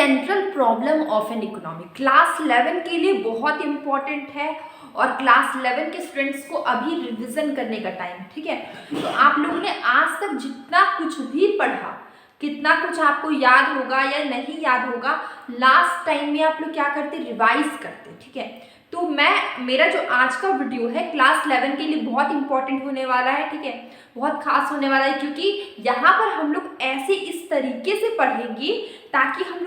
Central problem of an economy class 11 के लिए बहुत इंपॉर्टेंट है और क्लास 11 के स्टूडेंट्स को अभी रिवीजन करने का टाइम, ठीक है। तो आप लोगों ने आज तक जितना कुछ भी पढ़ा, कितना कुछ आपको याद होगा या नहीं याद होगा, लास्ट टाइम में आप लोग क्या करते, रिवाइज करते, ठीक है। तो मेरा जो आज का वीडियो है क्लास 11 के लिए बहुत इंपॉर्टेंट होने वाला है, ठीक है, बहुत खास होने वाला है, क्योंकि यहाँ पर हम लोग ऐसे इस तरीके से पढ़ेंगे ताकि हम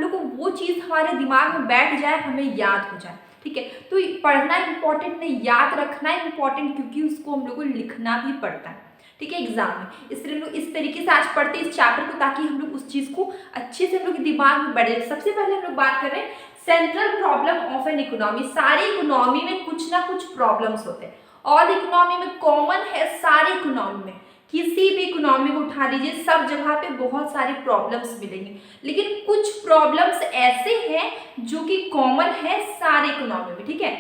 लोग को वो चीज़ हमारे दिमाग में बैठ जाए, हमें याद हो जाए, ठीक है। तो पढ़ना इंपॉर्टेंट नहीं, याद रखना इंपॉर्टेंट, क्योंकि उसको हम लोग को लिखना भी पड़ता है, ठीक है, एग्जाम में। इसलिए हम लोग इस तरीके से आज पढ़ते हैं इस चैप्टर को, ताकि हम लोग उस चीज़ को अच्छे से हम लोग के दिमाग में बैठ जाए। सबसे पहले हम लोग बात कर रहे हैं central problem of an economy. सारी इकोनॉमी में कुछ ना कुछ प्रॉब्लम्स होते हैं, और इकोनॉमी में कॉमन है, सारी इकोनॉमी में किसी भी इकोनॉमी को उठा लीजिए, सब जगह पे बहुत सारी प्रॉब्लम्स मिलेंगी, लेकिन कुछ प्रॉब्लम्स ऐसे हैं जो कि कॉमन है सारे इकोनॉमी में, ठीक है।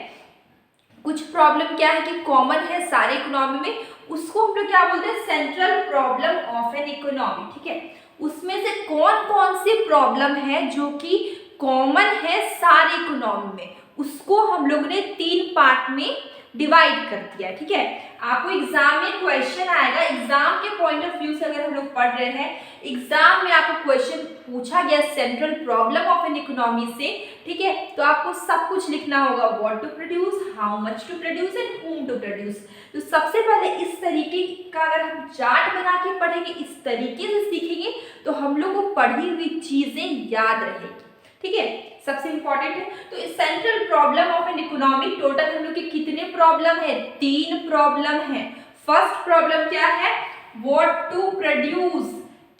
कुछ प्रॉब्लम क्या है कि कॉमन है सारे इकोनॉमी में, उसको हम लोग क्या बोलते हैं, central problem of an economy, ठीक है। उसमें से कौन कौन सी प्रॉब्लम है जो कि कॉमन है सारे इकोनॉमी में, उसको हम लोग ने 3 पार्ट में डिवाइड कर दिया है, ठीक है। आपको एग्जाम में क्वेश्चन आएगा, एग्जाम के पॉइंट ऑफ व्यू से अगर हम लोग पढ़ रहे हैं, एग्जाम में आपको क्वेश्चन पूछा गया central problem of an economy से, ठीक है, तो आपको सब कुछ लिखना होगा, what to produce, how much to produce and whom to produce. तो सबसे पहले इस तरीके का अगर हम चार्ट बना के पढ़ेंगे, इस तरीके से सीखेंगे, तो हम लोग को पढ़ी हुई चीजें याद रहेगी, ठीक है, सबसे इंपॉर्टेंट है। तो इस central problem of an economy total हम लोग के कितने प्रॉब्लम है, 3 प्रॉब्लम है। फर्स्ट प्रॉब्लम क्या है, व्हाट टू प्रोड्यूस,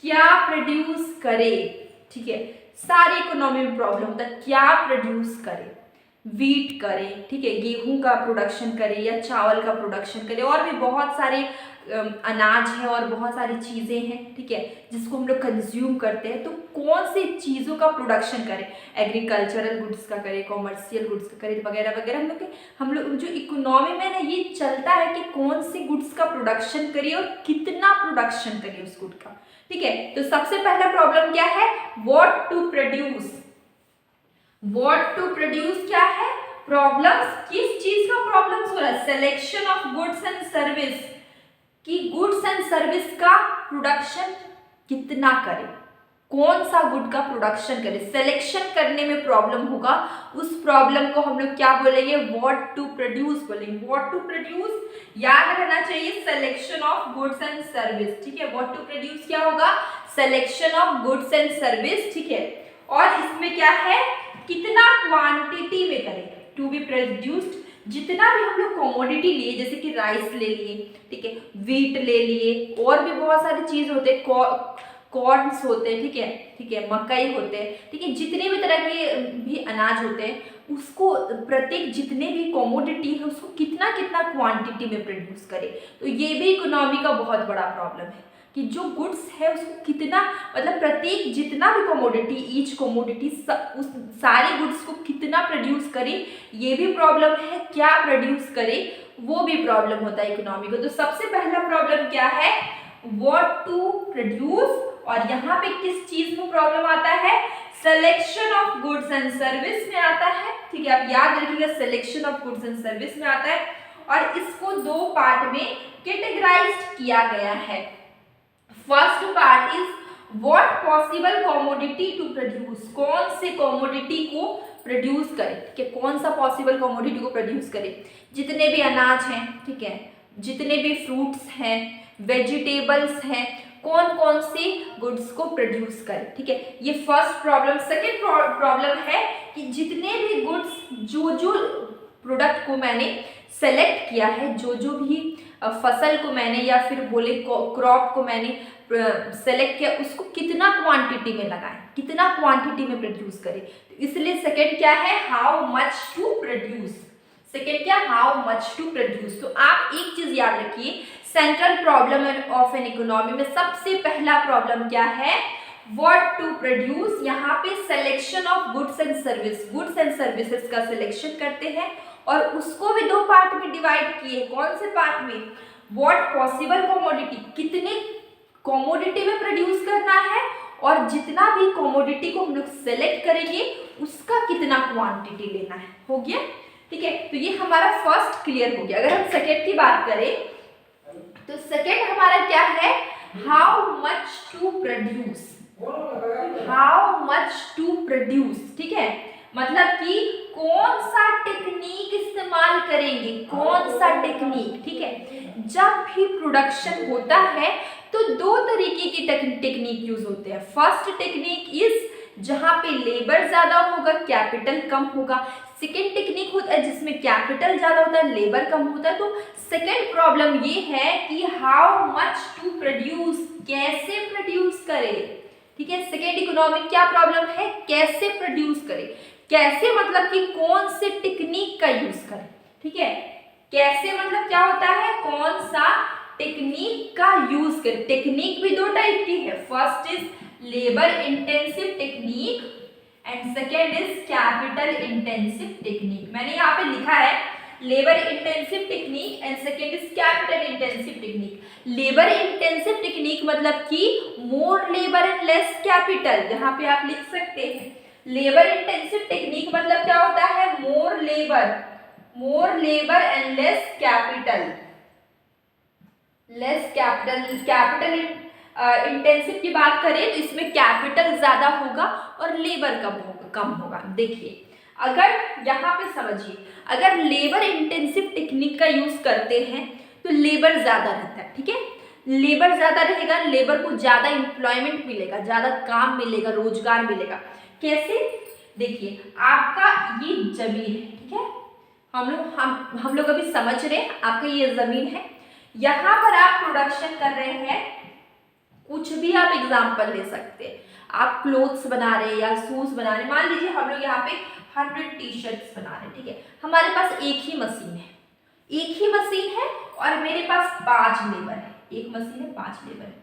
क्या प्रोड्यूस करे, ठीक है। सारी इकोनॉमी में प्रॉब्लम होता है, क्या प्रोड्यूस करे, वीट करे, ठीक है, गेहूं का प्रोडक्शन करे या चावल का प्रोडक्शन करे, और भी बहुत सारे अनाज है और बहुत सारी चीज़ें हैं, ठीक है, जिसको हम लोग कंज्यूम करते हैं। तो कौन सी चीज़ों का प्रोडक्शन करें, एग्रीकल्चरल गुड्स का करें, कॉमर्शियल गुड्स का करें, वगैरह वगैरह। हम लोग जो इकोनॉमी में ना ये चलता है कि कौन सी गुड्स का प्रोडक्शन करिए और कितना प्रोडक्शन करिए उस गुड का, ठीक है। तो सबसे पहला प्रॉब्लम क्या है, what to produce. What to produce क्या है, प्रॉब्लम्स, किस चीज का प्रॉब्लम्स हो रहा है, selection of goods and service, कि गुड्स एंड सर्विस का प्रोडक्शन कितना करे, कौन सा गुड का प्रोडक्शन करे, सिलेक्शन करने में प्रॉब्लम होगा, उस प्रॉब्लम को हम लोग क्या बोलेंगे, व्हाट टू प्रोड्यूस बोलेंगे। व्हाट टू प्रोड्यूस याद रहना चाहिए, selection of goods and service, ठीक है। व्हाट टू प्रोड्यूस क्या होगा, selection of goods and service, ठीक है। और इसमें क्या है, कितना क्वांटिटी में करें, टू बी प्रोड्यूस्ड, जितना भी हम लोग कमोडिटी लिए, जैसे कि राइस ले लिए, ठीक है, वीट ले लिए, और भी बहुत सारी चीज होते हैं, कॉर्न्स होते हैं, ठीक है, मकई होते हैं, ठीक है, जितने भी तरह के भी अनाज होते हैं, उसको प्रत्येक जितने भी कमोडिटी है उसको कितना कितना क्वांटिटी में प्रोड्यूस करे। तो ये भी इकोनॉमी का बहुत बड़ा प्रॉब्लम है कि जो गुड्स है उसको कितना, मतलब प्रत्येक जितना भी कमोडिटी, ईच कमोडिटी, उस सारे गुड्स को कितना प्रोड्यूस करे, ये भी प्रॉब्लम है, क्या प्रोड्यूस करे वो भी प्रॉब्लम होता है इकोनॉमी को। तो सबसे पहला प्रॉब्लम क्या है, व्हाट टू प्रोड्यूस, और यहाँ पे किस चीज में प्रॉब्लम आता है, selection of goods and service में आता है, ठीक है, आप याद रखिएगा, selection of goods and service में आता है। और इसको 2 पार्ट में कैटेगराइज्ड किया गया है। First part is what possible commodity to produce, कौन से कमोडिटी को प्रोड्यूस करे, ठीक है, कौन सा पॉसिबल कमोडिटी को प्रोड्यूस करे, जितने भी अनाज हैं, ठीक है, जितने भी फ्रूट्स हैं, वेजिटेबल्स हैं, कौन कौन से गुड्स को प्रोड्यूस करे, ठीक है, ये फर्स्ट प्रॉब्लम। सेकेंड प्रॉब्लम है कि जितने भी गुड्स, जो प्रोडक्ट को मैंने सेलेक्ट किया है, जो भी फसल को मैंने या फिर बोले क्रॉप को मैंने सेलेक्ट किया, उसको कितना क्वांटिटी में लगाएं, कितना क्वांटिटी में प्रोड्यूस करें। तो इसलिए सेकेंड क्या है, how much to produce, second क्या, हाउ मच टू प्रोड्यूस। तो आप एक चीज याद रखिए, central problem of an economy में सबसे पहला प्रॉब्लम क्या है, व्हाट टू प्रोड्यूस। यहाँ पे selection of goods and service, goods and services का सिलेक्शन करते हैं, और उसको भी 2 पार्ट में डिवाइड किए। कौन से पार्ट में, व्हाट पॉसिबल कमोडिटी, कितने कमोडिटी में प्रोड्यूस करना है, और जितना भी कमोडिटी को हम लोग सेलेक्ट करेंगे उसका कितना क्वांटिटी लेना है। हो गया, ठीक है। तो ये हमारा फर्स्ट क्लियर हो गया। अगर हम सेकेंड की बात करें तो सेकेंड हमारा क्या है, how much to produce, how much to produce, ठीक है। मतलब कि कौन सा टेक्निक इस्तेमाल करेंगे, कौन सा टेक्निक, ठीक है। जब भी प्रोडक्शन होता है तो दो तरीके की टेक्निक यूज होते हैं। फर्स्ट टेक्निक इज जहां पे लेबर ज्यादा होगा, कैपिटल कम होगा। सेकेंड टेक्निक होता है जिसमें कैपिटल ज्यादा होता है, लेबर कम होता है। तो सेकेंड प्रॉब्लम ये है कि हाउ मच टू प्रोड्यूस, कैसे प्रोड्यूस करें, ठीक है। सेकेंड इकोनॉमिक क्या प्रॉब्लम है, कैसे प्रोड्यूस करें। कैसे मतलब कि कौन से टेक्निक का यूज करें, ठीक है। कैसे मतलब क्या होता है, कौन सा टेक्निक का यूज करें। टेक्निक भी दो टाइप की है, first is labour intensive technique and second is capital intensive technique. मैंने यहाँ पे लिखा है labour intensive technique and second is capital intensive technique. Labour intensive technique मतलब कि मोर लेबर एंड लेस कैपिटल, यहाँ पे आप लिख सकते हैं। लेबर इंटेंसिव टेक्निक मतलब क्या होता है, more labour and less capital, capital intensive की बात करें तो इसमें कैपिटल ज्यादा होगा और लेबर कम होगा। देखिए अगर यहाँ पे समझिए, अगर लेबर इंटेंसिव टेक्निक का यूज करते हैं तो लेबर ज्यादा रहता है, ठीक है। लेबर ज्यादा रहेगा, लेबर को ज्यादा एम्प्लॉयमेंट मिलेगा, ज्यादा काम मिलेगा, रोजगार मिलेगा। कैसे, देखिए आपका ये जमीन है, ठीक है। हम लोग अभी समझ रहे हैं, आपका ये जमीन है, यहाँ पर आप प्रोडक्शन कर रहे हैं, कुछ भी आप एग्जाम्पल ले सकते हैं। आप क्लोथ्स बना रहे हैं या शूज बना रहे हैं, मान लीजिए हम लोग यहाँ पे 100 टी-शर्ट्स बना रहे हैं, ठीक है। हमारे पास एक ही मशीन है और मेरे पास 5 लेबर है, एक मशीन है 5 लेबर है,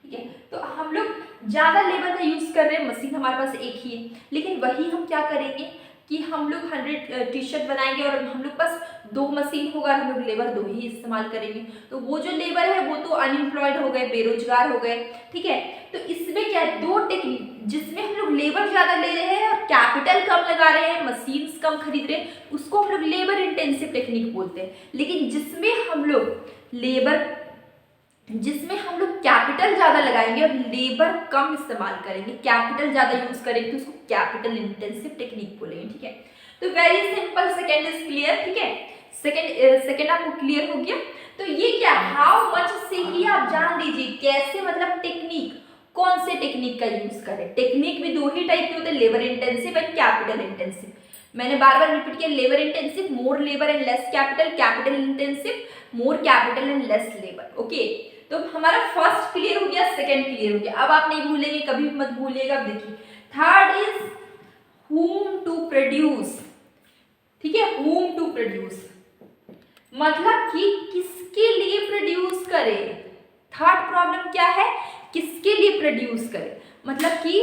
ठीक है। तो हम लोग ज्यादा लेबर का यूज कर रहे हैं, मशीन हमारे पास एक ही है, लेकिन वही हम क्या करेंगे कि हम लोग 100 टी-शर्ट बनाएंगे और हम लोग पास 2 मशीन होगा, हम लोग लेबर 2 ही इस्तेमाल करेंगे। तो वो जो लेबर है वो तो अनएम्प्लॉयड हो गए, बेरोजगार हो गए, ठीक है। तो इसमें क्या है, दो टेक्निक जिसमें हम लोग लेबर ज्यादा ले रहे हैं और कैपिटल कम लगा रहे हैं, मशीन्स कम खरीद रहे हैं, उसको हम लोग लेबर इंटेंसिव टेक्निक बोलते हैं। लेकिन जिसमें हम लोग कैपिटल ज्यादा लगाएंगे और लेबर कम इस्तेमाल करेंगे, कैपिटल ज्यादा यूज करेंगे, तो उसको कैपिटल इंटेंसिव टेक्निक बोलेंगे, ठीक है। तो very simple, second is clear, ठीक है। सेकेंड आपको क्लियर हो गया। तो ये क्या, हाउ मच से ही आप जान लीजिए, कैसे मतलब टेक्निक, कौन से टेक्निक का यूज करें। टेक्निक भी 2 ही टाइप के होते हैं, labour intensive and capital intensive. मैंने बार बार रिपीट किया, labour intensive more labour and less capital, capital intensive more capital and less labour. Okay, तो हमारा फर्स्ट क्लियर हो गया, सेकेंड क्लियर हो गया। अब आप नहीं भूलेंगे, कभी मत भूलिएगा। देखिए third is whom to produce, ठीक है। whom to produce मतलब कि किसके लिए प्रोड्यूस करें। थर्ड प्रॉब्लम क्या है, किसके लिए प्रोड्यूस करें, मतलब कि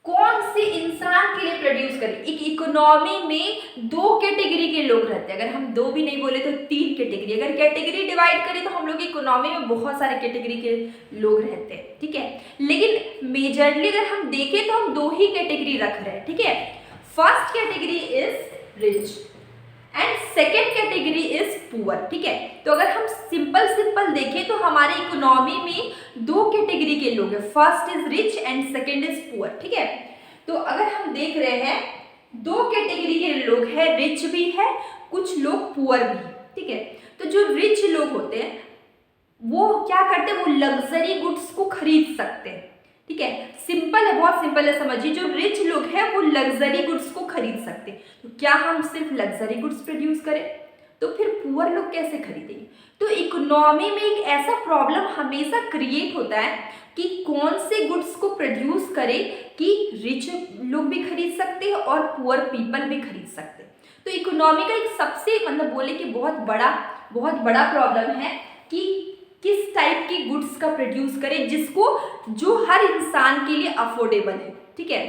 कौन से इंसान के लिए प्रोड्यूस करें। एक इकोनॉमी में 2 कैटेगरी के लोग रहते हैं, अगर हम 2 भी नहीं बोले तो 3 कैटेगरी। अगर कैटेगरी डिवाइड करें तो हम लोग इकोनॉमी में बहुत सारे कैटेगरी के लोग रहते हैं, ठीक है। लेकिन मेजरली अगर हम देखें तो हम 2 ही कैटेगरी रख रहे हैं, ठीक है। First category is rich and second category is poor, ठीक है। तो अगर हम सिंपल देखें तो हमारे इकोनॉमी में 2 कैटेगरी के लोग हैं, first is rich and second is poor, ठीक है। तो अगर हम देख रहे हैं 2 कैटेगरी के लोग हैं, रिच भी है, कुछ लोग पुअर भी, ठीक है। तो जो रिच लोग होते हैं वो क्या करते हैं, वो लग्जरी गुड्स को खरीद सकते हैं, ठीक है। सिंपल है, बहुत सिंपल है, समझिए। जो रिच लोग हैं वो लग्जरी गुड्स को खरीद सकते हैं। तो क्या हम सिर्फ लग्जरी गुड्स प्रोड्यूस करें, तो फिर पुअर लोग कैसे खरीदेंगे। तो इकोनॉमी में एक ऐसा प्रॉब्लम हमेशा क्रिएट होता है कि कौन से गुड्स को प्रोड्यूस करें कि रिच लोग भी खरीद सकते हैं और पुअर पीपल भी खरीद सकते हैं। तो इकोनॉमी का एक सबसे मतलब बोले कि बहुत बड़ा प्रॉब्लम है कि किस टाइप की गुड्स का प्रोड्यूस करें जो हर इंसान के लिए अफोर्डेबल है, ठीक है।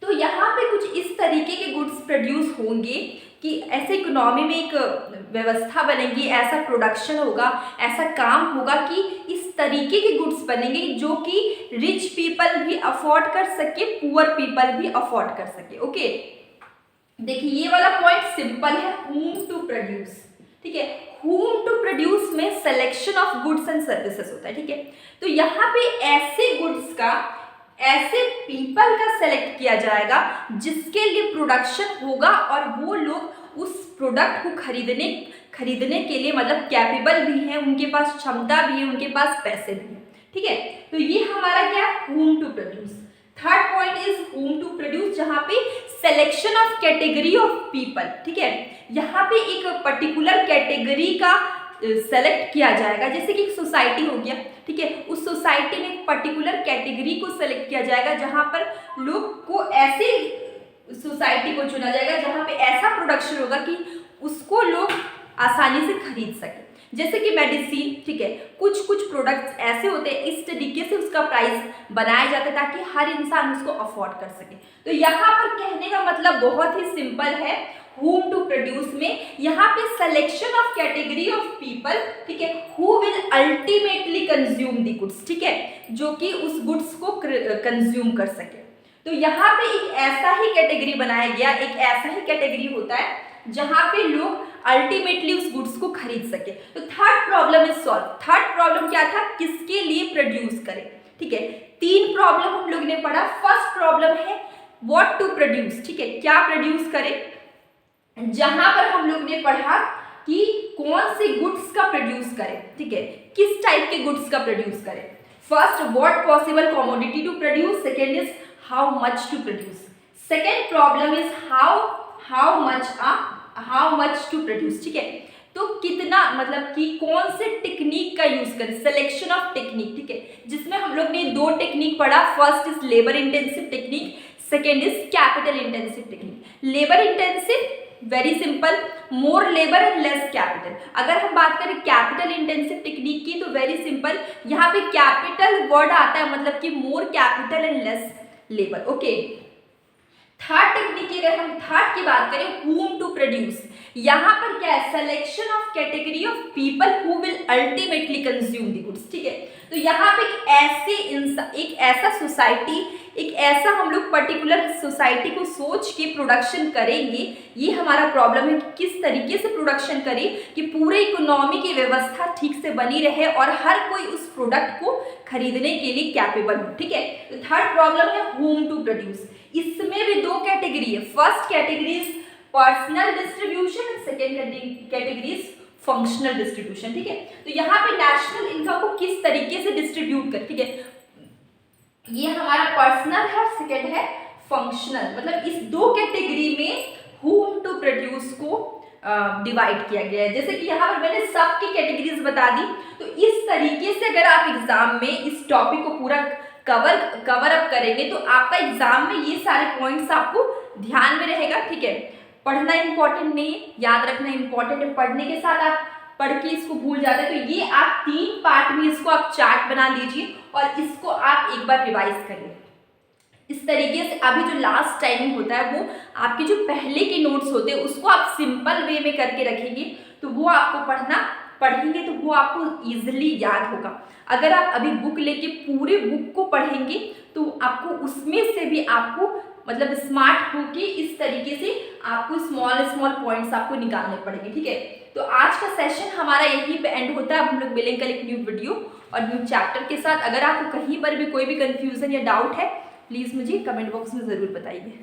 तो यहाँ पे कुछ इस तरीके के गुड्स प्रोड्यूस होंगे कि ऐसे इकोनॉमी में एक व्यवस्था बनेगी, ऐसा प्रोडक्शन होगा, ऐसा काम होगा कि इस तरीके के गुड्स बनेंगे जो कि रिच पीपल भी अफोर्ड कर सके, पुअर पीपल भी अफोर्ड कर सके। ओके, देखिए ये वाला पॉइंट सिंपल है, whom टू प्रोड्यूस, ठीक है। whom टू प्रोड्यूस में selection of goods and services होता है, ठीक है। तो यहाँ पे ऐसे गुड्स का, ऐसे पीपल का सेलेक्ट किया जाएगा जिसके लिए प्रोडक्शन होगा और वो लोग उस प्रोडक्ट को खरीदने के लिए मतलब कैपेबल भी हैं, उनके पास क्षमता भी है, उनके पास पैसे भी हैं, ठीक है। तो ये हमारा क्या है, whom to produce. Third point is whom to produce, जहाँ पे selection of category of people, ठीक है। यहाँ पे एक पर्टिकुलर कैटेगरी का सेलेक्ट किया जाएगा, जैसे कि एक सोसाइटी हो गया, ठीक है। उस सोसाइटी में एक पर्टिकुलर कैटेगरी को सेलेक्ट किया जाएगा जहाँ पर लोग को ऐसे सोसाइटी को चुना जाएगा जहाँ पे ऐसा प्रोडक्शन होगा कि उसको लोग आसानी से खरीद सके, जैसे कि मेडिसिन, ठीक है। कुछ प्रोडक्ट्स ऐसे होते हैं, इस तरीके से उसका प्राइस बनाया जाता है ताकि हर इंसान उसको अफोर्ड कर सके। तो यहाँ पर कहने का मतलब बहुत ही सिंपल है, whom टू प्रोड्यूस में यहाँ पे selection of category of people, ठीक है, who will ultimately consume the goods, ठीक है, जो कि उस गुड्स को कंज्यूम कर सके। तो यहाँ पे एक ऐसा ही कैटेगरी बनाया गया, एक ऐसा ही कैटेगरी होता है जहाँ पे लोग अल्टीमेटली उस गुड्स को खरीद सके। तो third problem is solve. Third problem क्या था, किसके लिए प्रोड्यूस करें, ठीक है। तीन प्रॉब्लम हम लोग ने पढ़ा। फर्स्ट प्रॉब्लम है व्हाट टू प्रोड्यूस, ठीक है, क्या प्रोड्यूस करें, जहां पर हम लोग ने पढ़ा कि कौन से गुड्स का प्रोड्यूस करें, ठीक है, किस टाइप के गुड्स का प्रोड्यूस करें। First, what possible commodity to produce, second is how much to produce. Second problem is how much to produce, ठीक है। तो कितना मतलब कि कौन से टेक्निक का यूज करें, सिलेक्शन ऑफ टेक्निक, ठीक है, जिसमें हम लोग ने दो टेक्निक पढ़ा। First is labour intensive technique, second is capital intensive technique. Labour intensive very simple, more labour and less capital. अगर हम बात करें कैपिटल इंटेंसिव टेक्निक की तो वेरी सिंपल, यहाँ पे कैपिटल वर्ड आता है मतलब कि more capital and less labour. Okay, third technique की अगर हम थर्ड की बात करें, whom टू प्रोड्यूस, यहाँ पर क्या है, selection of category of people who will ultimately consume the goods, ठीक है। तो यहाँ पे एक ऐसा सोसाइटी, एक ऐसा हम लोग पर्टिकुलर सोसाइटी को सोच के प्रोडक्शन करेंगे। ये हमारा प्रॉब्लम है कि किस तरीके से प्रोडक्शन करें कि पूरे इकोनॉमी की व्यवस्था ठीक से बनी रहे और हर कोई उस प्रोडक्ट को खरीदने के लिए कैपेबल हो, ठीक है। तो थर्ड प्रॉब्लम है whom टू प्रोड्यूस। इसमें भी दो कैटेगरी है, first category is personal distribution, second category is functional distribution, ठीक है। तो यहाँ पे नेशनल इनकम को किस तरीके से डिस्ट्रीब्यूट कर, ठीक है, ये हमारा पर्सनल है, सेकेंड है फंक्शनल। मतलब इस दो कैटेगरी में whom टू प्रोड्यूस को डिवाइड किया गया है। जैसे कि यहाँ पर मैंने सब की कैटेगरीज बता दी। तो इस तरीके से अगर आप एग्जाम में इस टॉपिक को पूरा कवर अप करेंगे तो आपका एग्जाम में ये सारे पॉइंट्स आपको ध्यान में रहेगा, ठीक है। पढ़ना इंपॉर्टेंट नहीं है, याद रखना इंपॉर्टेंट है। पढ़ने के साथ आप पढ़ के इसको भूल जाते हैं, तो ये आप 3 पार्ट में इसको आप चार्ट बना लीजिए और इसको आप एक बार रिवाइज करिए। इस तरीके से अभी जो लास्ट टाइमिंग होता है वो आपके जो पहले के नोट्स होते हैं उसको आप सिंपल वे में करके रखेंगे तो वो आपको पढ़ेंगे तो वो आपको ईजिली याद होगा। अगर आप अभी बुक लेके पूरे बुक को पढ़ेंगे तो आपको उसमें से भी आपको मतलब स्मार्ट होके इस तरीके से आपको स्मॉल पॉइंट्स आपको निकालने पड़ेंगे, ठीक है। तो आज का सेशन हमारा यहीं पे एंड होता है। अब हम लोग मिलेंगे कल एक न्यू वीडियो और न्यू चैप्टर के साथ। अगर आपको कहीं पर भी कोई भी कंफ्यूजन या डाउट है प्लीज़ मुझे कमेंट बॉक्स में ज़रूर बताइए।